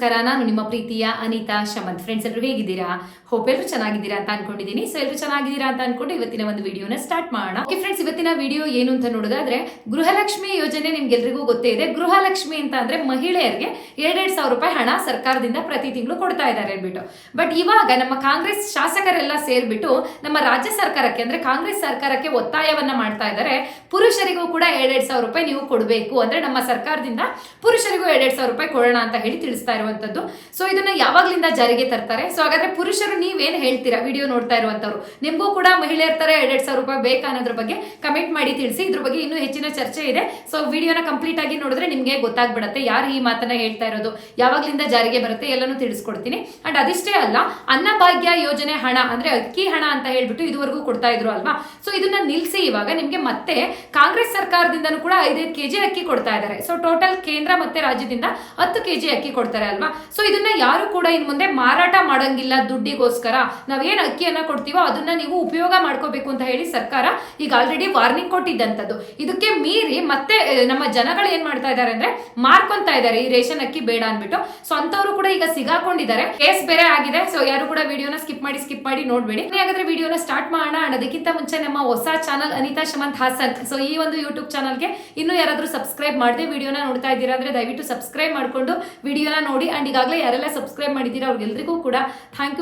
ನಮಸ್ಕಾರ. ನಾನು ನಿಮ್ಮ ಪ್ರೀತಿಯ ಅನಿತಾ ಶಮಂತ್. ಫ್ರೆಂಡ್ಸ್, ಎಲ್ಲರೂ ಹೇಗಿದ್ದೀರಾ? ಹೋಪ್ ಎಲ್ಲರೂ ಚೆನ್ನಾಗಿದ್ದೀರಾ ಅಂತ ಅನ್ಕೊಂಡಿದ್ದೀನಿ. ಸೊ ಎಲ್ಲರೂ ಚೆನ್ನಾಗಿದ್ದೀರಾ ಅಂತ ಅನ್ಕೊಂಡು ಇವತ್ತಿನ ಒಂದು ವಿಡಿಯೋನ ಸ್ಟಾರ್ಟ್ ಮಾಡೋಣ. ಓಕೆ ಫ್ರೆಂಡ್ಸ್, ಇವತ್ತಿನ ವಿಡಿಯೋ ಏನು ಅಂತ ನೋಡೋದಾದ್ರೆ, ಗೃಹಲಕ್ಷ್ಮಿ ಯೋಜನೆ ನಿಮ್ಗೆಲ್ರಿಗೂ ಗೊತ್ತೇ ಇದೆ. ಗೃಹಲಕ್ಷ್ಮಿ ಅಂತ ಅಂದ್ರೆ ಮಹಿಳೆಯರಿಗೆ 2,000 ರೂಪಾಯಿ ಹಣ ಸರ್ಕಾರದಿಂದ ಪ್ರತಿ ತಿಂಗಳು ಕೊಡ್ತಾ ಇದ್ದಾರೆ ಅಂದ್ಬಿಟ್ಟು. ಬಟ್ ಇವಾಗ ನಮ್ಮ ಕಾಂಗ್ರೆಸ್ ಶಾಸಕರೆಲ್ಲ ಸೇರ್ಬಿಟ್ಟು ನಮ್ಮ ರಾಜ್ಯ ಸರ್ಕಾರಕ್ಕೆ ಅಂದ್ರೆ ಕಾಂಗ್ರೆಸ್ ಸರ್ಕಾರಕ್ಕೆ ಒತ್ತಾಯವನ್ನ ಮಾಡ್ತಾ ಇದ್ದಾರೆ. ಪುರುಷರಿಗೂ ಕೂಡ 2,000 ರೂಪಾಯಿ ನೀವು ಕೊಡಬೇಕು, ಅಂದ್ರೆ ನಮ್ಮ ಸರ್ಕಾರದಿಂದ ಪುರುಷರಿಗೂ 2,000 ರೂಪಾಯಿ ಕೊಡೋಣ ಅಂತ ಹೇಳಿ ತಿಳಿಸ್ತಾ ಇರುವಂತದ್ದು. ಸೊ ಇದನ್ನ ಯಾವಾಗ್ಲಿಂದ ಜಾರಿಗೆ ತರ್ತಾರೆ? ಸೊ ಹಾಗಾದ್ರೆ ಪುರುಷರು ನೀವೇನ್ ಹೇಳ್ತೀರಾ? ವಿಡಿಯೋ ನೋಡ್ತಾ ಇರುವಂತವ್ರು, ನಿಮ್ಗೂ ಕೂಡ ಮಹಿಳೆಯರ ತರ 2,000 ರೂಪಾಯಿ ಬೇಕಾ ಅನ್ನೋದ್ರ ಬಗ್ಗೆ ಕಮೆಂಟ್ ಮಾಡಿ ತಿಳಿಸಿ. ಇದ್ರ ಬಗ್ಗೆ ಇನ್ನೂ ಹೆಚ್ಚಿನ ಚರ್ಚೆ ಇದೆ. ಸೊ ವಿಡಿಯೋನ ಕಂಪ್ಲೀಟ್ ಆಗಿ ನೋಡಿದ್ರೆ ನಿಮ್ಗೆ ಗೊತ್ತಾಗ್ಬಿಡತ್ತೆ ಯಾರು ಈ ಮಾತನ್ನ ಹೇಳ್ತಾ ಇರೋದು, ಯಾವಾಗ್ಲಿಂದ ಜಾರಿಗೆ ಬರುತ್ತೆ ಎಲ್ಲಾನು ತಿಳಿಸ್ಕೊಡ್ತೀನಿ. ಅಂಡ್ ಅದಿಷ್ಟೇ ಅಲ್ಲ, ಅನ್ನಭಾಗ್ಯ ಯೋಜನೆ ಹಣ ಅಂದ್ರೆ ಅಕ್ಕಿ ಹಣ ಅಂತ ಹೇಳ್ಬಿಟ್ಟು ಇದುವರೆಗೂ ಕೊಡ್ತಾ ಇದ್ರು ಅಲ್ವಾ? ಸೊ ಇದನ್ನ ನಿಲ್ಸಿ ಇವಾಗ ನಿಮ್ಗೆ ಮತ್ತೆ ಕಾಂಗ್ರೆಸ್ ಸರ್ಕಾರದಿಂದನೂ ಕೂಡ 5 ಕೆಜಿ ಅಕ್ಕಿ ಕೊಡ್ತಾ ಇದ್ದಾರೆ. ಸೊ ಟೋಟಲ್ ಕೇಂದ್ರ ಮತ್ತೆ ರಾಜ್ಯದಿಂದ 10 ಕೆಜಿ ಅಕ್ಕಿ ಕೊಡ್ತಾರೆ ಅಲ್ವಾ? ಸೊ ಇದನ್ನ ಯಾರು ಕೂಡ ಇನ್ ಮುಂದೆ ಮಾರಾಟ ಮಾಡಂಗಿಲ್ಲ ದುಡ್ಡಿಗೋಸ್ಕರ. ನಾವೇನ್ ಅಕ್ಕಿಯನ್ನ ಕೊಡ್ತೀವೋ ಅದನ್ನ ನೀವು ಉಪಯೋಗ ಮಾಡ್ಕೋಬೇಕು ಅಂತ ಹೇಳಿ ಸರ್ಕಾರ ಈಗ ಆಲ್ರೆಡಿ ವಾರ್ನಿಂಗ್ ಕೊಟ್ಟಿದ್ದಂಥದ್ದು. ಇದಕ್ಕೆ ಮೀರಿ ಮತ್ತೆ ನಮ್ಮ ಜನಗಳು ಏನ್ ಮಾಡ್ತಾ ಇದ್ದಾರೆ ಅಂದ್ರೆ ಮಾರ್ಕೊಂತ ಇದ್ದಾರೆ ಈ ರೇಷನ್ ಅಕ್ಕಿ ಬೇಡ ಅನ್ಬಿಟ್ಟು. ಸೊ ಅಂತವ್ರು ಕೂಡ ಈಗ ಸಿಗಾಕೊಂಡಿದ್ದಾರೆ. ಕೇಸ್ ಬೇರೆ ಆಗಿದೆ. ಸೊ ಯಾರು ಕೂಡ ವಿಡಿಯೋನ ಸ್ಕಿಪ್ ಮಾಡಿ ನೋಡ್ಬೇಡಿ. ಹಾಗಾದ್ರೆ ವಿಡಿಯೋನ ಸ್ಟಾರ್ಟ್ ಮಾಡೋಣ. ಅದಕ್ಕಿಂತ ಮುಂಚೆ ನಮ್ಮ ಹೊಸ ಚಾನಲ್ ಅನಿತಾ ಶಮಂತ್ ಹಾಸನ್, ಸೊ ಈ ಒಂದು ಯೂಟ್ಯೂಬ್ ಚಾನಲ್ಗೆ ಇನ್ನೂ ಯಾರಾದ್ರೂ ಸಬ್ಸ್ಕ್ರೈಬ್ ಮಾಡದೆ ವಿಡಿಯೋನ ನೋಡ್ತಾ ಇದ್ದೀರಾ ಅಂದ್ರೆ ದಯವಿಟ್ಟು ಸಬ್ಸ್ಕ್ರೈಬ್ ಮಾಡ್ಕೊಂಡು ವಿಡಿಯೋನ ನೋಡಿ. ಅಂಡ್ ಈಗಾಗಲೇ ಯಾರೆಲ್ಲ ಸಬ್ಸ್ಕ್ರೈಬ್ ಮಾಡಿದ್ದೀರಾ ಅವ್ರಿಗೆಲ್ರಿಗೂ ಕೂಡ ಥ್ಯಾಂಕ್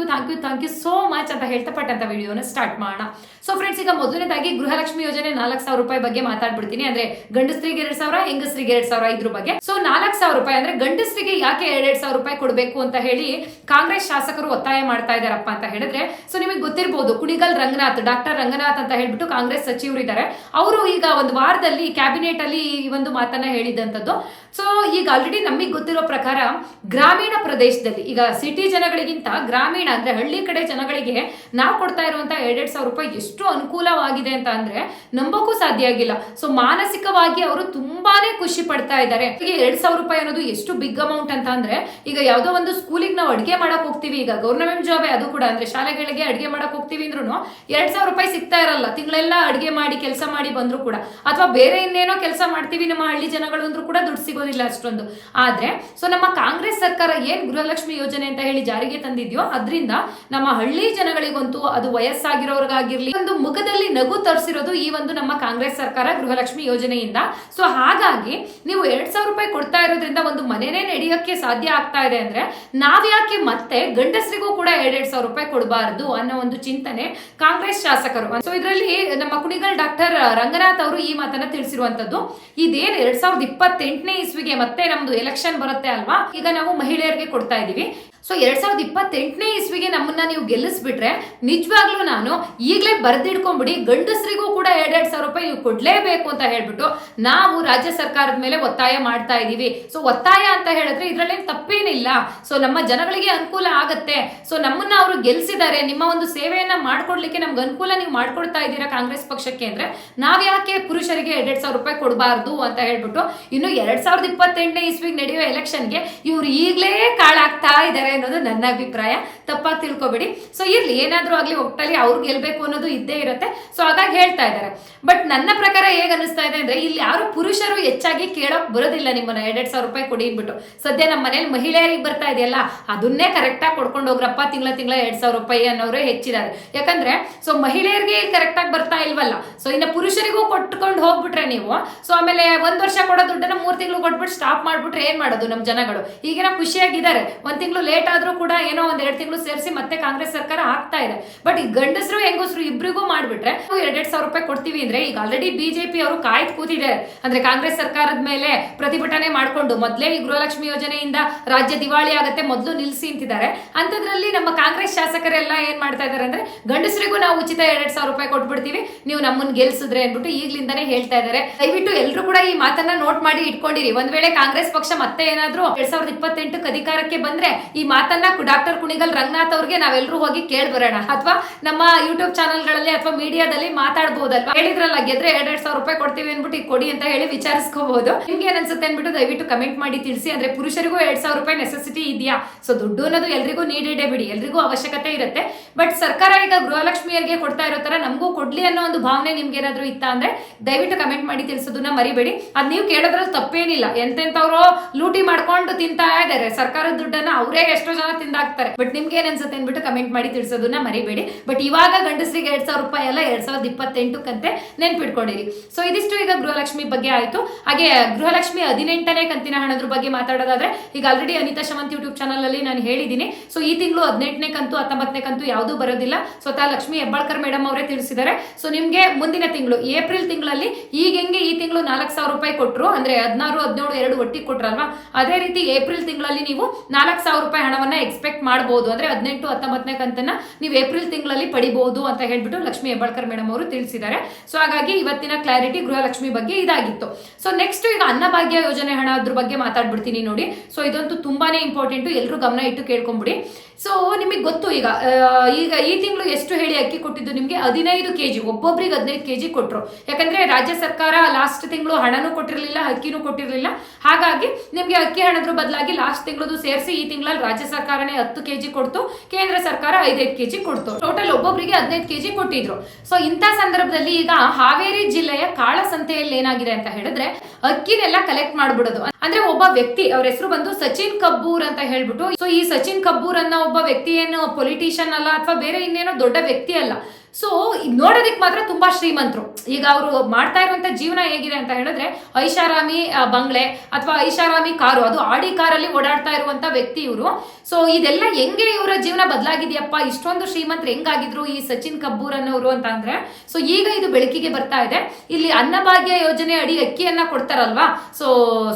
ಯು ಸೋ ಮಚ್ ಅಂತ ಹೇಳ್ತಾ ಪಟ್ಟಂತ ವಿಡಿಯೋನ ಸ್ಟಾರ್ಟ್ ಮಾಡೋಣ. ಸೊ ಫ್ರೆಂಡ್ಸ್, ಈಗ ಮೊದಲನೇದಾಗಿ ಗೃಹಲಕ್ಷ್ಮಿ ಯೋಜನೆ 4,000 ರೂಪಾಯಿ ಬಗ್ಗೆ ಮಾತಾಡ್ಬಿಡ್ತೀನಿ. ಅಂದ್ರೆ ಗಂಡಸರಿಗೆ 2,000, ಹೆಂಗಸರಿಗೆ 2,000 ಇದ್ರ ಬಗ್ಗೆ. ಸೊ 4,000 ರೂಪಾಯಿ ಅಂದ್ರೆ ಗಂಡಸರಿಗೆ ಯಾಕೆ 2,000 ರೂಪಾಯಿ ಕೊಡಬೇಕು ಅಂತ ಹೇಳಿ ಕಾಂಗ್ರೆಸ್ ಶಾಸಕರು ಒತ್ತಾಯ ಮಾಡ್ತಾ ಇದಾರಪ್ಪ ಅಂತ ಹೇಳಿದ್ರೆ, ಸೊ ನಿಮಗೆ ಗೊತ್ತಿರಬಹುದು ಕುಣಿಗಲ್ ರಂಗನಾಥ್, ಡಾಕ್ಟರ್ ರಂಗನಾಥ್ ಅಂತ ಹೇಳ್ಬಿಟ್ಟು ಕಾಂಗ್ರೆಸ್ ಸಚಿವರು ಇದ್ದಾರೆ. ಅವರು ಈಗ ಒಂದು ವಾರದಲ್ಲಿ ಕ್ಯಾಬಿನೆಟ್ ಅಲ್ಲಿ ಈ ಒಂದು ಮಾತನ್ನ ಹೇಳಿದಂತದ್ದು. ಸೊ ಈಗ ಆಲ್ರೆಡಿ ನಮಗೆ ಗೊತ್ತಿರೋ ಪ್ರಕಾರ ಗ್ರಾಮೀಣ ಪ್ರದೇಶದಲ್ಲಿ ಈಗ ಸಿಟಿ ಜನಗಳಿಗಿಂತ ಗ್ರಾಮೀಣ ಅಂದ್ರೆ ಹಳ್ಳಿ ಕಡೆ ಜನಗಳಿಗೆ ನಾವು ಕೊಡ್ತಾ ಇರುವಂತಹ 2,000 ರೂಪಾಯಿ ಎಷ್ಟು ಅನುಕೂಲವಾಗಿದೆ ಅಂತ ಅಂದ್ರೆ ನಂಬೋಕ್ಕೂ ಸಾಧ್ಯ ಆಗಿಲ್ಲ. ಸೊ ಮಾನಸಿಕವಾಗಿ ಅವರು ತುಂಬಾನೇ ಖುಷಿ ಪಡ್ತಾ ಇದ್ದಾರೆ. ಈಗ 2,000 ರೂಪಾಯಿ ಅನ್ನೋದು ಎಷ್ಟು ಬಿಗ್ ಅಮೌಂಟ್ ಅಂತ ಅಂದ್ರೆ, ಈಗ ಯಾವ್ದೋ ಒಂದು ಸ್ಕೂಲಿಗೆ ನಾವು ಅಡಿಗೆ ಮಾಡಕ್ ಹೋಗ್ತೀವಿ, ಈಗ ಗೌರ್ಮೆಂಟ್ ಜಾಬ್ ಅದು ಕೂಡ ಅಂದ್ರೆ ಶಾಲೆಗಳಿಗೆ ಅಡಿಗೆ ಮಾಡಕ್ ಹೋಗ್ತೀವಿ ಅಂದ್ರೂ 2,000 ರೂಪಾಯಿ ಸಿಗ್ತಾ ಇರಲ್ಲ. ತಿಂಗಳೆಲ್ಲ ಅಡಿಗೆ ಮಾಡಿ ಕೆಲಸ ಮಾಡಿ ಬಂದ್ರು ಕೂಡ, ಅಥವಾ ಬೇರೆ ಇನ್ನೇನೋ ಕೆಲಸ ಮಾಡ್ತೀವಿ ನಮ್ಮ ಹಳ್ಳಿ ಜನಗಳು ಅಂದ್ರೂ ಕೂಡ ದುಡ್ಡು ಸಿಗೋದಿಲ್ಲ ಅಷ್ಟೊಂದು. ಆದ್ರೆ ಸೊ ನಮ್ಮ ಕಾಂಗ್ರೆಸ್ ಸರ್ಕಾರ ಏನ್ ಗೃಹಲಕ್ಷ್ಮಿ ಯೋಜನೆ ಅಂತ ಹೇಳಿ ಜಾರಿಗೆ ತಂದಿದ್ಯೋ ಅದರಿಂದ ನಮ್ಮ ಹಳ್ಳಿ ಜನಗಳಿಗಂತೂ ಅದು ವಯಸ್ಸಾಗಿರೋರ್ಗಾಗಿರ್ಲಿ ಒಂದು ಮುಖದಲ್ಲಿ ನಗು ತರಿಸಿರೋದು ಈ ಒಂದು ನಮ್ಮ ಕಾಂಗ್ರೆಸ್ ಸರ್ಕಾರ ಗೃಹಲಕ್ಷ್ಮಿ ಯೋಜನೆಯಿಂದ. ಸೊ ಹಾಗಾಗಿ ನೀವು 2,000 ರೂಪಾಯಿ ಕೊಡ್ತಾ ಇರೋದ್ರಿಂದ ಒಂದು ಮನೆನೇ ನಡೆಯೋಕೆ ಸಾಧ್ಯ ಆಗ್ತಾ ಇದೆ ಅಂದ್ರೆ ನಾವ್ಯಾಕೆ ಮತ್ತೆ ಗಂಡಸರಿಗೂ ಕೂಡ 2,000 ರೂಪಾಯಿ ಕೊಡಬಾರದು ಅನ್ನೋ ಒಂದು ಚಿಂತನೆ ಕಾಂಗ್ರೆಸ್ ಶಾಸಕರು. ಸೊ ಇದರಲ್ಲಿ ನಮ್ಮ ಕುಣಿಗಲ್ ಡಾಕ್ಟರ್ ರಂಗನಾಥ್ ಅವರು ಈ ಮಾತನ್ನ ತಿಳಿಸಿರುವಂತದ್ದು. ಇದೇನ್ 2028ನೇ ಇಸ್ವಿಗೆ ಮತ್ತೆ ನಮ್ದು ಎಲೆಕ್ಷನ್ ಬರುತ್ತೆ ಅಲ್ವಾ, ಈಗ ನಾವು ಮಹಿಳೆಯರಿಗೆ ಕೊಡ್ತಾ ಇದೀವಿ. ಸೊ 2028ನೇ ಇಸ್ವಿಗೆ ನಮ್ಮನ್ನ ನೀವು ಗೆಲ್ಲಿಸ್ಬಿಟ್ರೆ ನಿಜವಾಗ್ಲೂ ನಾನು ಈಗಲೇ ಬರ್ದಿಡ್ಕೊಂಡ್ಬಿಡಿ, ಗಂಡಸರಿಗೂ ಕೂಡ 2,000 ರೂಪಾಯಿ ನೀವು ಕೊಡ್ಲೇಬೇಕು ಅಂತ ಹೇಳ್ಬಿಟ್ಟು ನಾವು ರಾಜ್ಯ ಸರ್ಕಾರದ ಮೇಲೆ ಒತ್ತಾಯ ಮಾಡ್ತಾ ಇದೀವಿ. ಸೊ ಒತ್ತಾಯ ಅಂತ ಹೇಳಿದ್ರೆ ಇದ್ರಲ್ಲೇನು ತಪ್ಪೇನಿಲ್ಲ. ಸೊ ನಮ್ಮ ಜನಗಳಿಗೆ ಅನುಕೂಲ ಆಗತ್ತೆ. ಸೊ ನಮ್ಮನ್ನ ಅವರು ಗೆಲ್ಸಿದ್ದಾರೆ, ನಿಮ್ಮ ಒಂದು ಸೇವೆಯನ್ನ ಮಾಡ್ಕೊಡ್ಲಿಕ್ಕೆ ನಮ್ಗೆ ಅನುಕೂಲ ನೀವು ಮಾಡ್ಕೊಡ್ತಾ ಇದ್ದೀರಾ ಕಾಂಗ್ರೆಸ್ ಪಕ್ಷಕ್ಕೆ ಅಂದ್ರೆ ನಾವ್ ಯಾಕೆ ಪುರುಷರಿಗೆ 2,000 ರೂಪಾಯಿ ಕೊಡಬಾರ್ದು ಅಂತ ಹೇಳ್ಬಿಟ್ಟು ಇನ್ನು 2028ನೇ ಇಸ್ವಿಗೆ ನಡೆಯೋ ಎಲೆಕ್ಷನ್ಗೆ ಇವ್ರು ಈಗಲೇ ಕಾಳಾಗ್ತಾ ಇದ್ದಾರೆ ಅನ್ನೋದು ನನ್ನ ಅಭಿಪ್ರಾಯ. ತಪ್ಪಾಗಿ ತಿಳ್ಕೊಬೇಡಿ. ಸೊ ಇರ್ಲಿ, ಏನಾದ್ರೂ ಆಗ್ಲಿ ಒಟ್ಟಲ್ಲಿ ಅವ್ರು ಗೆಲ್ಬೇಕು ಅನ್ನೋದು ಇದ್ದೇ ಇರುತ್ತೆ. ಸೊ ಹಾಗಾಗಿ ಹೇಳ್ತಾ ಇದ್ದಾರೆ. ಬಟ್ ನನ್ನ ಪ್ರಕಾರ ಹೇಗ್ ಅನಿಸ್ತಾ ಇದೆ ಅಂದ್ರೆ ಇಲ್ಲಿ ಯಾರು ಪುರುಷರು ಹೆಚ್ಚಾಗಿ ಕೇಳೋಕ್ ಬರೋದಿಲ್ಲ ನಿಮ್ಮನ್ನ 2,000 ರೂಪಾಯಿ ಕೊಡಿ ಅಂದ್ಬಿಟ್ಟು. ಸದ್ಯ ನಮ್ಮ ಮನೇಲಿ ಮಹಿಳೆಯರಿಗೆ ಬರ್ತಾ ಇದೆಯಲ್ಲ ಅದನ್ನೇ ಕರೆಕ್ಟ್ ಆಗಿ ಕೊಡ್ಕೊಂಡು ಹೋಗ್ರಪ್ಪ, ತಿಂಗಳ 2,000 ರೂಪಾಯಿ ಅನ್ನೋರೇ ಹೆಚ್ಚಿದ್ದಾರೆ. ಯಾಕಂದ್ರೆ ಸೊ ಮಹಿಳೆಯರಿಗೆ ಕರೆಕ್ಟ್ ಆಗಿ ಬರ್ತಾ ಇಲ್ವಲ್ಲ. ಸೊ ಇನ್ನು ಪುರುಷರಿಗೂ ಕೊಟ್ಕೊಂಡು ಹೋಗ್ಬಿಟ್ರೆ ನೀವು, ಸೊ ಆಮೇಲೆ 1 ವರ್ಷ ಕೊಡೋ ದುಡ್ಡನ್ನ 3 ತಿಂಗಳು ಕೊಟ್ಬಿಟ್ಟು ಸ್ಟಾಪ್ ಮಾಡ್ಬಿಟ್ರೆ ಏನ್ ಮಾಡೋದು ನಮ್ಮ ಜನಗಳು? ಈಗಿನ ಖುಷಿಯಾಗಿದ್ದಾರೆ. 1 ತಿಂಗಳು ಲೇಟ್ ಆದ್ರೂ ಕೂಡ ಏನೋ 1-2 ತಿಂಗಳು ಸೇರಿಸಿ ಮತ್ತೆ ಕಾಂಗ್ರೆಸ್ ಸರ್ಕಾರ ಆಗ್ತಾ ಇದೆ. ಬಟ್ ಈ ಗಂಡಸರು ಹೆಂಗಸರು ಇಬ್ರಿಗೂ ಮಾಡ್ಬಿಟ್ರೆ 2,000 ರೂಪಾಯಿ ಕೊಡ್ತೀವಿ ಅಂದ್ರೆ ಈಗ ಆಲ್ರೆಡಿ ಬಿಜೆಪಿ ಅವರು ಕಾಯ್ದು ಕೂತಿದ್ದಾರೆ. ಅಂದ್ರೆ ಕಾಂಗ್ರೆಸ್ ಸರ್ಕಾರದ ಮೇಲೆ ಪ್ರತಿಭಟನೆ ಮಾಡ್ಕೊಂಡು ಮೊದಲೇ ಈ ಗೃಹಲಕ್ಷ್ಮಿ ಯೋಜನೆಯಿಂದ ರಾಜ್ಯ ದಿವಾಳಿ ಆಗತ್ತೆ, ಮೊದಲು ನಿಲ್ಸಿ ಅಂತಿದ್ದಾರೆ. ಅಂತದ್ರಲ್ಲಿ ನಮ್ಮ ಕಾಂಗ್ರೆಸ್ ಶಾಸಕರೆಲ್ಲ ಏನ್ ಮಾಡ್ತಾ ಇದಾರೆ ಅಂದ್ರೆ ಗಂಡಸರಿಗೂ ನಾವು ಉಚಿತ 2,000 ರೂಪಾಯಿ ಕೊಟ್ಬಿಡ್ತೀವಿ, ನೀವು ನಮ್ಮನ್ನ ಗೆಲ್ಸಿದ್ರೆ ಅಂದ್ಬಿಟ್ಟು ಈಗ್ಲಿಂದಾನೇ ಹೇಳ್ತಾ ಇದ್ದಾರೆ. ದಯವಿಟ್ಟು ಎಲ್ಲರೂ ಕೂಡ ಈ ಮಾತನ್ನ ನೋಟ್ ಮಾಡಿ ಇಟ್ಕೊಂಡಿರಿ. ಒಂದ್ ವೇಳೆ ಕಾಂಗ್ರೆಸ್ ಪಕ್ಷ ಮತ್ತೆ ಏನಾದ್ರೂ 2028ಕ್ಕೆ ಅಧಿಕಾರಕ್ಕೆ ಬಂದ್ರೆ ಈ ಮಾತನ್ನ ಡಾಕ್ಟರ್ ಕುಣಿಗಲ್ ರಂಗನಾಥ್ ಅವ್ರಿಗೆ ನಾವೆಲ್ಲರೂ ಹೋಗಿ ಕೇಳ್ಬರೋಣ, ಅಥವಾ ನಮ್ಮ ಯೂಟ್ಯೂಬ್ ಚಾನಲ್ಗಳಲ್ಲಿ ಅಥವಾ ಮೀಡಿಯಾದಲ್ಲಿ ಮಾತಾಡ್ಬೋದಲ್ವಾ. ಹೇಳಿದ್ರಲ್ಲ ಗೆದ್ರೆ 2,000 ರೂಪಾಯಿ ಕೊಡ್ತೀವಿ ಅನ್ಬಿಟ್ಟು ಈಗ ಕೊಡಿ ಅಂತ ಹೇಳಿ ವಿಚಾರಿಸ್ಕೋಬಹುದು. ನಿಮ್ಗೆ ಏನ್ ಅನ್ಸುತ್ತೆ ಅನ್ಬಿಟ್ಟು ದಯವಿಟ್ಟು ಕಮೆಂಟ್ ಮಾಡಿ ತಿಳಿಸಿ. ಅಂದ್ರೆ ಪುರುಷರಿಗೂ 2,000 ರೂಪಾಯಿ ನೆಸೆಸಿಟಿ ಇದೆಯಾ? ಸೊ ದುಡ್ಡು ಅನ್ನೋದು ಎಲ್ರಿಗೂ ನೀಡೆಡೇ ಬಿಡಿ, ಎಲ್ರಿಗೂ ಅವಶ್ಯಕತೆ ಇರುತ್ತೆ. ಬಟ್ ಸರ್ಕಾರ ಈಗ ಗೃಹಲಕ್ಷ್ಮಿಯರಿಗೆ ಕೊಡ್ತಾ ಇರೋ ತರ ನಮಗೂ ಕೊಡ್ಲಿ ಅನ್ನೋ ಒಂದು ಭಾವನೆ ನಿಮ್ಗೆ ಏನಾದ್ರು ಇತ್ತ ಅಂದ್ರೆ ದಯವಿಟ್ಟು ಕಮೆಂಟ್ ಮಾಡಿ ತಿಳಿಸೋದನ್ನ ಮರಿಬೇಡಿ. ಅದ್ ನೀವು ಕೇಳೋದ್ರಲ್ಲಿ ತಪ್ಪೇನಿಲ್ಲ. ಎಂತೆಂತವ್ರು ಲೂಟಿ ಮಾಡ್ಕೊಂಡು ತಿಂತಾ ಇದಾರೆ ಸರ್ಕಾರದ ದುಡ್ಡನ್ನ, ಅವರೇ ಎಷ್ಟೋ ಜನ ತಿಂದಾಕ್ತಾರೆ. ಬಟ್ ನಿಮ್ಗೆ ಏನ್ ಅನ್ಸುತ್ತೆ ಅನ್ಬಿಟ್ಟು ಕಮೆಂಟ್ ಮಾಡಿ ತಿಳಿಸೋದನ್ನ ಮರಿಬೇಡಿ. ಬಟ್ ಇವಾಗ ಗಂಡಸರಿಗೆ 2,000 ರೂಪಾಯಿ ಅಲ್ಲ 2028 ನೆನ್ಪಿಟ್ಕೊಂಡಿರಿ. ಸೊ ಇದಿಷ್ಟು ಈಗ ಗೃಹಲಕ್ಷ್ಮಿ ಬಗ್ಗೆ ಆಯ್ತು. ಹಾಗೆ ಗೃಹಲಕ್ಷ್ಮಿ 18ನೇ ಕಂತಿನ ಹಣದ ಬಗ್ಗೆ ಮಾತಾಡೋದಾದ್ರೆ ಈಗ already Anita Shamanth YouTube channel ಅಲ್ಲಿ ನಾನು ಹೇಳಿದೀನಿ. ಸೊ ಈ ತಿಂಗಳು 18ನೇ ಕಂತು 19ನೇ ಕಂತು ಯಾವುದು ಬರೋದಿಲ್ಲ. ಸ್ವತಃ ಲಕ್ಷ್ಮಿ ಹೆಬ್ಬಾಳ್ಕರ್ ಮೇಡಮ್ ಅವರೇ ತಿಳಿಸಿದ್ದಾರೆ. ಸೊ ನಿಮ್ಗೆ ಮುಂದಿನ ತಿಂಗಳು ಏಪ್ರಿಲ್ ತಿಂಗಳಲ್ಲಿ ಈಗ ಹೆಂಗೆ ಈ ತಿಂಗಳು 4,000 ರೂಪಾಯಿ ಕೊಟ್ಟರು ಅಂದ್ರೆ 16, 17 ಎರಡು ಒಟ್ಟಿಗೆ ಕೊಟ್ರಲ್ವಾ, ಅದೇ ರೀತಿ ಏಪ್ರಿಲ್ ತಿಂಗಳಲ್ಲಿ ನೀವು 4,000 ರೂಪಾಯಿ ಹಣವನ್ನ ಎಕ್ಸ್ಪೆಕ್ಟ್ ಮಾಡಬಹುದು. ಅಂದ್ರೆ 18, 19ನೇ ಕಂತನ್ನ ನೀವು ಏಪ್ರಿಲ್ ತಿಂಗಳಲ್ಲಿ ಪಡಿಬಹುದು ಅಂತ ಹೇಳ್ಬಿಟ್ಟು ಲಕ್ಷ್ಮಿ ಹೆಬ್ಬಾಳ್ಕರ್ ಮೇಡಮ್ ಅವರು ತಿಳಿಸಿದ್ದಾರೆ. ಸೊ ಹಾಗಾಗಿ ಇವತ್ತಿನ ಕ್ಲಾರಿಟಿ ಗೃಹಲಕ್ಷ್ಮಿ ಬಗ್ಗೆ ಇದಾಗಿತ್ತು. ಸೊ ನೆಕ್ಸ್ಟ್ ಈಗ ಅನ್ನಭಾಗ್ಯ ಯೋಜನೆ ಹಣ ಅದ್ರ ಬಗ್ಗೆ ಮಾತಾಡ್ಬಿಡ್ತೀನಿ ನೋಡಿ. ಸೊ ಇದಂತೂ ತುಂಬಾನೇ ಇಂಪಾರ್ಟೆಂಟ್, ಎಲ್ಲರೂ ಗಮನ ಇಟ್ಟು ಕೇಳ್ಕೊಂಬಿಡಿ. ಸೊ ನಿಮಗೆ ಗೊತ್ತು ಈಗ ಈ ತಿಂಗಳು ಎಷ್ಟು ಹೇಳಿ ಅಕ್ಕಿ ಕೊಟ್ಟಿದ್ದು ನಿಮ್ಗೆ 15 kg, ಒಬ್ಬೊಬ್ರಿಗೆ 15 kg ಕೊಟ್ರು. ಯಾಕಂದ್ರೆ ರಾಜ್ಯ ಸರ್ಕಾರ ಲಾಸ್ಟ್ ತಿಂಗಳು ಹಣನೂ ಕೊಟ್ಟಿರ್ಲಿಲ್ಲ, ಅಕ್ಕಿನೂ ಕೊಟ್ಟಿರ್ಲಿಲ್ಲ. ಹಾಗಾಗಿ ನಿಮ್ಗೆ ಅಕ್ಕಿ ಹಣದ್ರ ಬದಲಾಗಿ ಲಾಸ್ಟ್ ತಿಂಗಳದು ಸೇರಿಸಿ ಈ ತಿಂಗಳಲ್ಲಿ ರಾಜ್ಯ ಸರ್ಕಾರನೇ 10 kg ಕೊಡ್ತು, ಕೇಂದ್ರ ಸರ್ಕಾರ 5 kg ಕೊಡ್ತು. ಟೋಟಲ್ ಒಬ್ಬೊಬ್ರಿಗೆ 15 kg ಕೊಟ್ಟಿದ್ರು. ಸೊ ಇಂಥ ಸಂದರ್ಭದಲ್ಲಿ ಈಗ ಹಾವೇರಿ ಜಿಲ್ಲೆಯ ಕಾಳಸಂತೆಯಲ್ಲಿ ಏನಾಗಿದೆ ಅಂತ ಹೇಳಿದ್ರೆ ಅಕ್ಕಿನೆಲ್ಲ ಕಲೆಕ್ಟ್ ಮಾಡ್ಬಿಡೋದು. ಅಂದ್ರೆ ಒಬ್ಬ ವ್ಯಕ್ತಿ, ಅವ್ರ ಹೆಸರು ಬಂದು ಸಚಿನ್ ಕಬ್ಬೂರ್ ಅಂತ ಹೇಳ್ಬಿಟ್ಟು. ಸೊ ಈ ಸಚಿನ್ ಕಬ್ಬೂರ್ ಅನ್ನೋ ಒಬ್ಬ ವ್ಯಕ್ತಿ ಏನು ಪೊಲಿಟಿಷಿಯನ್ ಅಲ್ಲ ಅಥವಾ ಬೇರೆ ಇನ್ನೇನೋ ದೊಡ್ಡ ವ್ಯಕ್ತಿ ಅಲ್ಲ. ಸೊ ನೋಡೋದಕ್ಕೆ ಮಾತ್ರ ತುಂಬಾ ಶ್ರೀಮಂತರು. ಈಗ ಅವರು ಮಾಡ್ತಾ ಇರುವಂತ ಜೀವನ ಹೇಗಿದೆ ಅಂತ ಹೇಳಿದ್ರೆ ಐಷಾರಾಮಿ ಬಂಗ್ಲೆ ಅಥವಾ ಐಷಾರಾಮಿ ಕಾರು, ಅದು ಆಡಿ ಕಾರಲ್ಲಿ ಓಡಾಡ್ತಾ ಇರುವಂತ ವ್ಯಕ್ತಿ ಇವರು. ಸೊ ಇದೆಲ್ಲ ಹೆಂಗೆ ಇವರ ಜೀವನ ಬದಲಾಗಿದೆಯಪ್ಪ, ಇಷ್ಟೊಂದು ಶ್ರೀಮಂತರು ಹೆಂಗಾಗಿದ್ರು ಈ ಸಚಿನ್ ಕಬ್ಬೂರ್ ಅನ್ನೋರು ಅಂತ ಅಂದ್ರೆ, ಸೊ ಈಗ ಇದು ಬೆಳಕಿಗೆ ಬರ್ತಾ ಇದೆ. ಇಲ್ಲಿ ಅನ್ನಭಾಗ್ಯ ಯೋಜನೆ ಅಡಿ ಅಕ್ಕಿಯನ್ನ ಕೊಡ್ತಾರಲ್ವಾ, ಸೊ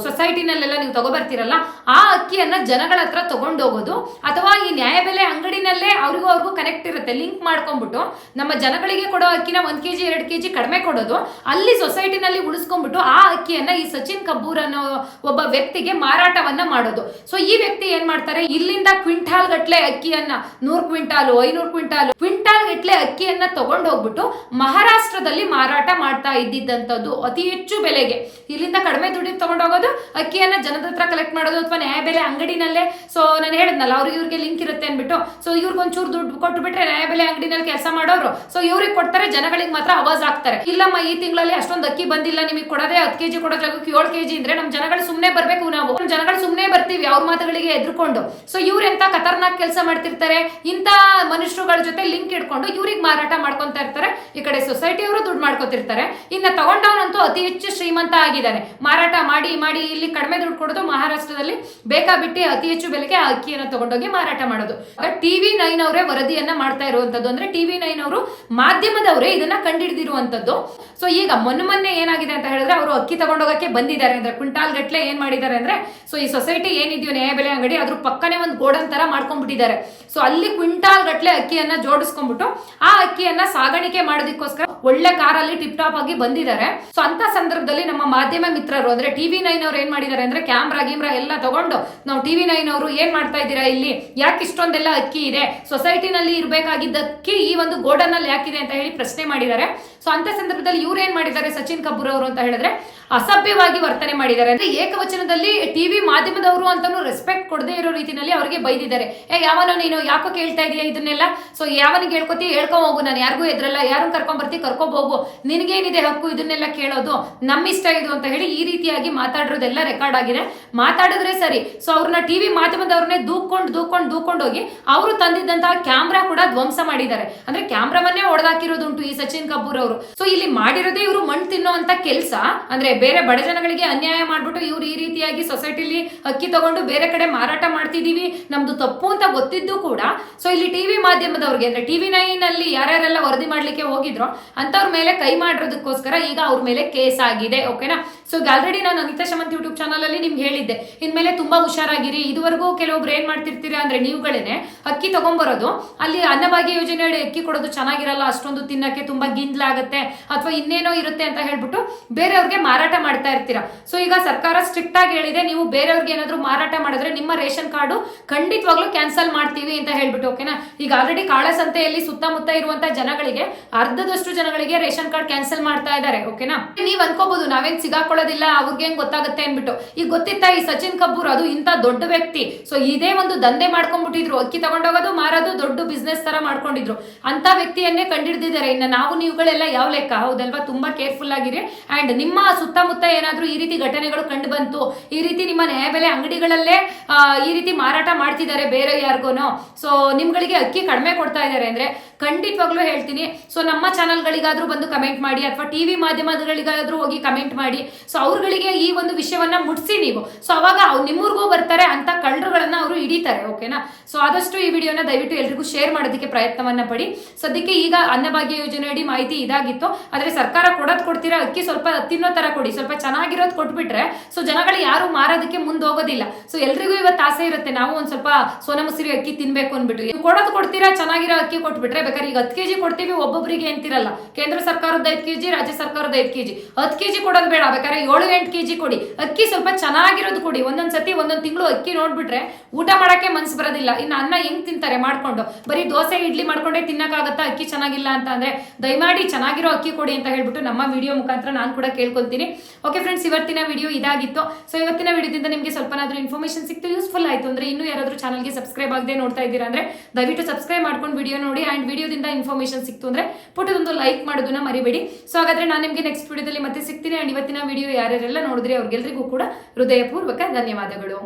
ಸೊಸೈಟಿನಲ್ಲೆಲ್ಲ ನೀವು ತಗೋಬರ್ತೀರಲ್ಲ, ಆ ಅಕ್ಕಿಯನ್ನ ಜನಗಳ ಹತ್ರ ತಗೊಂಡೋಗೋದು ಅಥವಾ ಈ ನ್ಯಾಯಬೆಲೆ ಅಂಗಡಿನಲ್ಲೇ ಅವ್ರಿಗೂ ಕನೆಕ್ಟ್ ಇರುತ್ತೆ, ಲಿಂಕ್ ಮಾಡ್ಕೊಂಡ್ಬಿಟ್ಟು ನಮ್ಮ ಜನಗಳಿಗೆ ಕೊಡೋ ಅಕ್ಕಿನ 1 kg 2 kg ಕಡಿಮೆ ಕೊಡೋದು, ಅಲ್ಲಿ ಸೊಸೈಟಿನಲ್ಲಿ ಉಳಿಸ್ಕೊಂಡ್ಬಿಟ್ಟು ಆ ಅಕ್ಕಿಯನ್ನ ಈ ಸಚಿನ್ ಕಬ್ಬೂರ್ ಅನ್ನೋ ಒಬ್ಬ ವ್ಯಕ್ತಿಗೆ ಮಾರಾಟವನ್ನ ಮಾಡೋದು. ಸೊ ಈ ವ್ಯಕ್ತಿ ಏನ್ ಮಾಡ್ತಾರೆ, ಇಲ್ಲಿಂದ ಕ್ವಿಂಟಾಲ್ ಗಟ್ಲೆ ಅಕ್ಕಿಯನ್ನ 100 ಕ್ವಿಂಟಾಲು 500 ಕ್ವಿಂಟಾಲ್ ಗಟ್ಲೆ ಅಕ್ಕಿಯನ್ನ ತಗೊಂಡು ಹೋಗ್ಬಿಟ್ಟು ಮಹಾರಾಷ್ಟ್ರದಲ್ಲಿ ಮಾರಾಟ ಮಾಡ್ತಾ ಇದ್ದಿದ್ದಂಥದ್ದು ಅತಿ ಹೆಚ್ಚು ಬೆಲೆಗೆ. ಇಲ್ಲಿಂದ ಕಡಿಮೆ ದುಡ್ಡಿಗೆ ತಗೊಂಡೋಗೋದು, ಅಕ್ಕಿಯನ್ನ ಜನದ ಹತ್ರ ಕಲೆಕ್ಟ್ ಮಾಡೋದು ಅಥವಾ ನ್ಯಾಯಬೆಲೆ ಅಂಗಡಿನಲ್ಲೇ. ಸೊ ನಾನು ಹೇಳಿದ್ನಲ್ಲ ಇವ್ರಿಗೆ ಲಿಂಕ್ ಇರುತ್ತೆ ಅನ್ಬಿಟ್ಟು, ಸೊ ಇವ್ರಿಗೊಂಚೂರು ದುಡ್ಡು ಕೊಟ್ಟು ಬಿಟ್ರೆ ನ್ಯಾಯಬೆಲೆ ಅಂಗಡಿನಲ್ಲಿ ಕೆಲಸ ಮಾಡೋರು ಸೊ ಇವ್ರಿಗೆ ಕೊಡ್ತಾರೆ, ಜನಗಳಿಗೆ ಮಾತ್ರ ಆವಾಜ್ ಆಗ್ತಾರೆ, ಇಲ್ಲಮ್ಮ ಈ ತಿಂಗಳಲ್ಲಿ ಅಷ್ಟೊಂದು ಅಕ್ಕಿ ಬಂದಿಲ್ಲ, ನಿಮಗೆ ಕೊಡೋದೇ 10 kg ಕೊಡೋ ಜಾಗಕ್ಕೆ 7 kg ಅಂದ್ರೆ ನಮ್ ಜನಗಳು ಸುಮ್ನೆ ಬರ್ಬೇಕು, ನಾವು ಜನಗಳು ಸುಮ್ನೆ ಬರ್ತೀವಿ ಅವ್ರ ಮಾತುಗಳಿಗೆ ಎದ್ರುಕೊಂಡು. ಸೊ ಇವ್ರ ಎಂತ ಖತರ್ನಾಕ್ ಕೆಲಸ ಮಾಡ್ತಿರ್ತಾರೆ, ಇಂತ ಮನುಷ್ಯರುಗಳ ಜೊತೆ ಲಿಂಕ್ ಇಟ್ಕೊಂಡು ಇವ್ರಿಗೆ ಮಾರಾಟ ಮಾಡ್ಕೊಂತ ಇರ್ತಾರೆ. ಈ ಕಡೆ ಸೊಸೈಟಿ ಅವರು ದುಡ್ಡು ಮಾಡ್ಕೊತಿರ್ತಾರೆ, ಇನ್ನ ತಗೊಂಡವನಂತೂ ಅತಿ ಹೆಚ್ಚು ಶ್ರೀಮಂತ ಆಗಿದ್ದಾನೆ. ಮಾರಾಟ ಮಾಡಿ ಮಾಡಿ ಇಲ್ಲಿ ಕಡಿಮೆ ದುಡ್ಡು ಕೊಡೋದು, ಮಹಾರಾಷ್ಟ್ರದಲ್ಲಿ ಬೇಕಾಬಿಟ್ಟಿ ಅತಿ ಹೆಚ್ಚು ಬೆಲೆಗೆ ಆ ಅಕ್ಕಿಯನ್ನು ತಗೊಂಡೋಗಿ ಮಾರಾಟ ಮಾಡೋದು. TV9 ಅವರೇ ವರದಿಯನ್ನ ಮಾಡ್ತಾ ಇರುವಂತದ್ದು. ಅಂದ್ರೆ TV9 ಅವರು ಮಾಧ್ಯಮದವರೇ ಇದನ್ನ ಕಂಡಿಡಿದಿರುವಂತದ್ದು. ಸೊ ಈಗ ಮೊನ್ನೆ ಏನಾಗಿದೆ ಅಂತ ಹೇಳಿದ್ರೆ ಅವರು ಅಕ್ಕಿ ತಗೊಂಡೋಗಕ್ಕೆ ಬಂದಿದ್ದಾರೆ. ಅಂದ್ರೆ ಕ್ವಿಂಟಾಲ್ ಗಟ್ಲೆ ಏನ್ ಮಾಡಿದ್ದಾರೆ ಅಂದ್ರೆ, ಸೊ ಈ ಸೊಸೈಟಿ ಏನಿದೆಯೋ ನ್ಯಾಯಬೆಲೆ ಅಂಗಡಿ ಅದ್ರ ಪಕ್ಕನೆ ಒಂದು ಗೋಡನ್ ತರ ಮಾಡ್ಕೊಂಡ್ಬಿಟ್ಟಿದ್ದಾರೆ. ಸೊ ಅಲ್ಲಿ ಕ್ವಿಂಟಾಲ್ ಗಟ್ಲೆ ಅಕ್ಕಿಯನ್ನ ಜೋಡಿಸ್ಕೊಂಡ್ಬಿಟ್ಟು ಆ ಅಕ್ಕಿಯನ್ನ ಸಾಗಾಣಿಕೆ ಮಾಡೋದಕ್ಕೋಸ್ಕರ ಒಳ್ಳೆ ಕಾರಲ್ಲಿ ಟಿಪ್ ಟಾಪ್ ಆಗಿ ಬಂದಿದ್ದಾರೆ. ಸೊ ಅಂತ ಸಂದರ್ಭದಲ್ಲಿ ನಮ್ಮ ಮಾಧ್ಯಮ ಮಿತ್ರರು ಅಂದ್ರೆ TV9 ಅವ್ರು ಏನ್ ಮಾಡಿದ್ದಾರೆ ಅಂದ್ರೆ ಕ್ಯಾಮ್ರಾ ಎಲ್ಲ ತಗೊಂಡು, ನಾವು TV9 ಅವರು ಏನ್ ಮಾಡ್ತಾ ಇದ್ದೀರಾ ಇಲ್ಲಿ, ಯಾಕೆ ಇಷ್ಟೊಂದೆಲ್ಲ ಅಕ್ಕಿ ಇದೆ, ಸೊಸೈಟಿನಲ್ಲಿ ಇರಬೇಕಾಗಿದ್ದ ಅಕ್ಕಿ ಈ ಒಂದು ಗೋಡನ್ ಅಲ್ಲಿ ಯಾಕಿದೆ ಅಂತ ಹೇಳಿ ಪ್ರಶ್ನೆ ಮಾಡಿದ್ದಾರೆ. ಸೊ ಅಂತ ಸಂದರ್ಭದಲ್ಲಿ ಇವ್ರು ಏನ್ ಮಾಡಿದ್ದಾರೆ, ಸಚಿನ್ ಕಬ್ಬೂರ್ ಅವರು ಅಂತ ಹೇಳಿದ್ರೆ ಅಸಭ್ಯವಾಗಿ ವರ್ತನೆ ಮಾಡಿದ್ದಾರೆ. ಅಂದ್ರೆ ಏಕವಚನದಲ್ಲಿ ಟಿವಿ ಮಾಧ್ಯಮದವರು ಅಂತಾನು ರೆಸ್ಪೆಕ್ಟ್ ಕೊಡದೇ ಇರೋ ರೀತಿನಲ್ಲಿ ಅವರಿಗೆ ಬೈದಿದ್ದಾರೆ. ಯಾವನೋ ನೀನು ಯಾಕೋ ಕೇಳ್ತಾ ಇದೀಯ ಇದನ್ನೆಲ್ಲ, ಸೊ ಯಾವನಿಗೆ ಹೇಳ್ಕೊತಿ ಹೇಳ್ಕೊ ಹೋಗು, ನಾನು ಯಾರಿಗೂ ಎದ್ರಲ್ಲ, ಯಾರನ್ನ ಕರ್ಕೊಂಡ್ ಬರ್ತಿ ಕರ್ಕೋಬೋಗು, ನಿನ್ಗೇನಿದೆ ಹಕ್ಕು ಇದನ್ನೆಲ್ಲ ಕೇಳೋದು, ನಮ್ಮ ಇಷ್ಟ ಇದು ಅಂತ ಹೇಳಿ ಈ ರೀತಿಯಾಗಿ ಮಾತಾಡಿರೋದೆಲ್ಲ ರೆಕಾರ್ಡ್ ಆಗಿದೆ. ಮಾತಾಡಿದ್ರೆ ಸರಿ, ಸೊ ಅವ್ರನ್ನ ಟಿವಿ ಮಾಧ್ಯಮದವ್ರನ್ನೇ ದೂಕೊಂಡು ಹೋಗಿ ಅವರು ತಂದಿದ್ದಂತಹ ಕ್ಯಾಮ್ರಾ ಕೂಡ ಧ್ವಂಸ ಮಾಡಿದ್ದಾರೆ. ಅಂದ್ರೆ ಕ್ಯಾಮ್ರಾವನ್ನೇ ಹೊಡೆದಾಕಿರೋದುಂಟು ಈ ಸಚಿನ್ ಕಬ್ಬೂರ್ ಅವರು. ಸೊ ಇಲ್ಲಿ ಮಾಡಿರೋದೇ ಇವರು ಮಣ್ಣು ತಿನ್ನುವಂತ ಕೆಲಸ. ಅಂದ್ರೆ ಬೇರೆ ಬಡ ಜನಗಳಿಗೆ ಅನ್ಯಾಯ ಮಾಡ್ಬಿಟ್ಟು ಇವ್ರು ಈ ರೀತಿಯಾಗಿ ಸೊಸೈಟಿಲಿ ಅಕ್ಕಿ ತಗೊಂಡು ಬೇರೆ ಕಡೆ ಮಾರಾಟ ಮಾಡ್ತಿದೀವಿ, ನಮ್ದು ತಪ್ಪು ಅಂತ ಗೊತ್ತಿದ್ದು ಕೂಡ ಸೊ ಇಲ್ಲಿ ಟಿವಿ ಮಾಧ್ಯಮದವ್ರಿಗೆ ಅಂದ್ರೆ TV9 ಅಲ್ಲಿ ಯಾರ್ಯಾರೆಲ್ಲ ವರದಿ ಮಾಡ್ಲಿಕ್ಕೆ ಹೋಗಿದ್ರು ಅಂತವ್ರ ಮೇಲೆ ಕೈ ಮಾಡಿರೋದಕ್ಕೋಸ್ಕರ ಈಗ ಅವ್ರ ಮೇಲೆ ಕೇಸ್ ಆಗಿದೆ. ಓಕೆನಾ. ಸೊ ಆಲ್ರೆಡಿ ನಾನು ಅನಿತಾ ಶಮಂತ್ ಯೂಟ್ಯೂಬ್ ಚಾನಲ್ ಅಲ್ಲಿ ನಿಮ್ಗೆ ಹೇಳಿದ್ದೆ, ಇನ್ಮೇಲೆ ತುಂಬಾ ಹುಷಾರಾಗಿರಿ. ಇದುವರೆಗೂ ಕೆಲವೊಬ್ರು ಏನ್ ಮಾಡ್ತಿರ್ತೀರಾ ಅಂದ್ರೆ ನೀವುಗಳೇನೆ ಅಕ್ಕಿ ತಗೊಂಡ್ಬರೋದು, ಅಲ್ಲಿ ಅನ್ನಭಾಗ್ಯ ಯೋಜನೆ ಅಕ್ಕಿ ಕೊಡೋದು ಚೆನ್ನಾಗಿರಲ್ಲ, ಅಷ್ಟೊಂದು ತಿನ್ನಕ್ಕೆ ತುಂಬಾ ಗಿಂದ್ಲಾಗ ಆಗುತ್ತೆ ಅಥವಾ ಇನ್ನೇನೋ ಇರುತ್ತೆ ಅಂತ ಹೇಳ್ಬಿಟ್ಟು ಬೇರೆಯವ್ರಿಗೆ ಮಾರಾಟ ಮಾಡ್ತಾ ಇರ್ತೀರಾ. ಸೊ ಈಗ ಸರ್ಕಾರ ಸ್ಟ್ರಿಕ್ಟ್ ಆಗಿ ಹೇಳಿದೆ, ನೀವು ಬೇರೆಯವ್ರಿಗೆ ಏನಾದ್ರು ಮಾರಾಟ ಮಾಡಿದ್ರೆ ನಿಮ್ಮ ರೇಷನ್ ಕಾರ್ಡು ಖಂಡಿತವಾಗ್ಲೂ ಕ್ಯಾನ್ಸಲ್ ಮಾಡ್ತೀವಿ ಅಂತ ಹೇಳ್ಬಿಟ್ಟು. ಓಕೆನಾ, ಈಗ ಆಲ್ರೆಡಿ ಕಾಳಸಂತೆಯಲ್ಲಿ ಸುತ್ತಮುತ್ತ ಇರುವಂತ ಜನಗಳಿಗೆ ಅರ್ಧದಷ್ಟು ಜನಗಳಿಗೆ ರೇಷನ್ ಕಾರ್ಡ್ ಕ್ಯಾನ್ಸಲ್ ಮಾಡ್ತಾ ಇದ್ದಾರೆ. ಓಕೆನಾ, ನೀವ್ ಅನ್ಕೋಬಹುದು ನಾವೇನ್ ಸಿಗಾಕೊಳ್ಳೋದಿಲ್ಲ, ಅವ್ರಿಗೆ ಹೆಂಗ್ ಗೊತ್ತಾಗುತ್ತೆ ಅನ್ಬಿಟ್ಟು. ಈಗ ಗೊತ್ತಿತ್ತಾ ಈ ಸಚಿನ್ ಕಪೂರ್ ಅದು ಇಂತ ದೊಡ್ಡ ವ್ಯಕ್ತಿ, ಸೊ ಇದೇ ಒಂದು ದಂಧೆ ಮಾಡ್ಕೊಂಡ್ಬಿಟ್ಟಿದ್ರು, ಅಕ್ಕಿ ತಗೊಂಡೋಗೋದು ಮಾರೋದು ದೊಡ್ಡ ಬಿಸ್ನೆಸ್ ತರ ಮಾಡ್ಕೊಂಡಿದ್ರು. ಅಂತ ವ್ಯಕ್ತಿಯನ್ನೇ ಕಂಡಿಡ್ದಿದ್ದಾರೆ. ಇನ್ನು ನಾವು ನೀವುಗಳೆಲ್ಲ ಯಾವ ಲೆಕ್ಕ, ಹೌದಲ್ವಾ? ತುಂಬಾ ಕೇರ್ಫುಲ್ ಆಗಿರಿ. ಅಂಡ್ ನಿಮ್ಮ ಸುತ್ತಮುತ್ತ ಏನಾದ್ರೂ ಈ ರೀತಿ ಘಟನೆಗಳು ಕಂಡು ಬಂತು, ಈ ರೀತಿ ನಿಮ್ಮ ನ್ಯಾಯಬೆಲೆ ಅಂಗಡಿಗಳಲ್ಲೇ ಈ ರೀತಿ ಮಾರಾಟ ಮಾಡ್ತಿದ್ದಾರೆ ಬೇರೆ ಯಾರಿಗೋನೋ, ಸೊ ನಿಮ್ಗಳಿಗೆ ಅಕ್ಕಿ ಕಡಿಮೆ ಕೊಡ್ತಾ ಇದ್ದಾರೆ ಅಂದ್ರೆ ಖಂಡಿತವಾಗ್ಲೂ ಹೇಳ್ತೀನಿ, ಸೊ ನಮ್ಮ ಚಾನಲ್ಗಳಿಗಾದ್ರೂ ಬಂದು ಕಮೆಂಟ್ ಮಾಡಿ ಅಥವಾ ಟಿವಿ ಮಾಧ್ಯಮಗಳಿಗಾದ್ರೂ ಹೋಗಿ ಕಮೆಂಟ್ ಮಾಡಿ. ಸೊ ಅವ್ರಗಳಿಗೆ ಈ ಒಂದು ವಿಷಯವನ್ನ ಮುಟ್ಸಿ ನೀವು, ಸೊ ಅವಾಗ ನಿಮ್ಮೂರ್ಗೂ ಬರ್ತಾರೆ, ಅಂತ ಕಳ್ಳರುಗಳನ್ನ ಅವರು ಹಿಡಿತಾರೆ. ಓಕೆನಾ, ಸೊ ಆದಷ್ಟು ಈ ವಿಡಿಯೋನ ದಯವಿಟ್ಟು ಎಲ್ರಿಗೂ ಶೇರ್ ಮಾಡೋದಕ್ಕೆ ಪ್ರಯತ್ನವನ್ನ ಪಡಿ. ಸದ್ಯಕ್ಕೆ ಈಗ ಅನ್ನಭಾಗ್ಯ ಯೋಜನೆಯಡಿ ಮಾಹಿತಿ ಇದಾಗಿತ್ತು, ಆದ್ರೆ ಸರ್ಕಾರ ಕೊಡ್ತೀರಾ ಅಕ್ಕಿ ಸ್ವಲ್ಪ ತಿನ್ನೋ ತರ ಕೊಡಿ, ಸ್ವಲ್ಪ ಚೆನ್ನಾಗಿರೋದು ಕೊಟ್ಬಿಟ್ರೆ ಸೊ ಜನಗಳು ಯಾರು ಮಾರೋದಕ್ಕೆ ಮುಂದೆ ಹೋಗೋದಿಲ್ಲ. ಸೊ ಎಲ್ರಿಗೂ ಇವತ್ತು ಆಸೆ ಇರುತ್ತೆ, ನಾವು ಒಂದ್ ಸ್ವಲ್ಪ ಸೋನಾ ಮಸೂರಿ ಅಕ್ಕಿ ತಿನ್ಬೇಕು ಅನ್ಬಿಟ್ಟು. ಕೊಡ್ತೀರಾ ಚೆನ್ನಾಗಿರೋ ಅಕ್ಕಿ ಕೊಟ್ಬಿಟ್ರೆ, ಬೇಕಾದ್ರೆ ಈಗ 10 kg ಕೊಡ್ತೀವಿ ಒಬ್ಬೊಬ್ಬರಿಗೆ ಅಂತಿರಲ್ಲ, ಕೇಂದ್ರ ಸರ್ಕಾರದ 5 kg, ರಾಜ್ಯ ಸರ್ಕಾರದ 5 kg. 10 kg ಕೊಡೋದು ಬೇಡ, ಬೇಕಾದ್ರೆ 7-8 kg ಕೊಡಿ. ಅಕ್ಕಿ ಸ್ವಲ್ಪ ಚೆನ್ನಾಗಿರೋದು ಕೊಡಿ. ಒಂದೊಂದ್ಸತಿ ಒಂದೊಂದ್ ತಿಂಗಳು ಅಕ್ಕಿ ನೋಡ್ಬಿಟ್ರೆ ಊಟ ಮಾಡಕ್ಕೆ ಮನ್ಸು ಬರೋದಿಲ್ಲ. ಇನ್ನು ಅನ್ನ ಹೆಂಗ್ ತಿಂತಾರೆ ಮಾಡ್ಕೊಂಡು, ಬರೀ ದೋಸೆ ಇಡ್ಲಿ ಮಾಡ್ಕೊಂಡೇ ತಿನ್ನಕ್ಕಾಗತ್ತಾ ಅಕ್ಕಿ ಚೆನ್ನಾಗಿಲ್ಲ ಅಂತ ಅಂದ್ರೆ? ದಯಮಾಡಿ ಚೆನ್ನಾಗಿರೋ ಅಕ್ಕಿ ಕೊಡಿ ಅಂತ ಹೇಳ್ಬಿಟ್ಟು ನಮ್ಮ ವಿಡಿಯೋ ಮುಖಾಂತರ ನಾನು ಕೂಡ ಕೇಳ್ಕೊಂತೀನಿ. ಓಕೆ ಫ್ರೆಂಡ್ಸ್, ಇವತ್ತಿನ ವಿಡಿಯೋ ಇದಾಗಿತ್ತು. ಸೊ ಇವತ್ತಿನ ವಿಡಿಯೋದಿಂದ ನಿಮಗೆ ಸ್ವಲ್ಪನಾದ್ರೂ ಇನ್ಫಾರ್ಮೇಶನ್ ಸಿಕ್ತು, ಯೂಸ್ಫುಲ್ ಆಯ್ತು ಅಂದ್ರೆ, ಇನ್ನೂ ಯಾರಾದ್ರೂ ಚಾನಲ್ಗೆ ಸಬ್ಸ್ಕ್ರೈಬ್ ಆಗದೆ ನೋಡ್ತಾ ಇದ್ದೀರಾ ಅಂದ್ರೆ ದಯವಿಟ್ಟು ಸಬ್ಸ್ಕ್ರೈಬ್ ಮಾಡ್ಕೊಂಡು ವಿಡಿಯೋ ನೋಡಿ. ಅಂಡ್ ವಿಡಿಯೋದಿಂದ ಇನ್ಫಾರ್ಮೇಶನ್ ಸಿಕ್ತು ಅಂದ್ರೆ ಪುಟ್ಟದೊಂದು ಲೈಕ್ ಮಾಡೋದನ್ನ ಮರಿಬೇಡಿ. ಸೊ ಹಾಗಾದ್ರೆ ನಾನು ನಿಮಗೆ ನೆಕ್ಸ್ಟ್ ವಿಡಿಯೋದಲ್ಲಿ ಮತ್ತೆ ಸಿಗ್ತೀನಿ. ಅಂಡ್ ಇವತ್ತಿನ ವಿಡಿಯೋ ಯಾರ್ಯಾರೆಲ್ಲ ನೋಡಿದ್ರೆ ಅವ್ರಿಗೆಲ್ರಿಗೂ ಕೂಡ ಹೃದಯಪೂರ್ವಕ ಧನ್ಯವಾದಗಳು.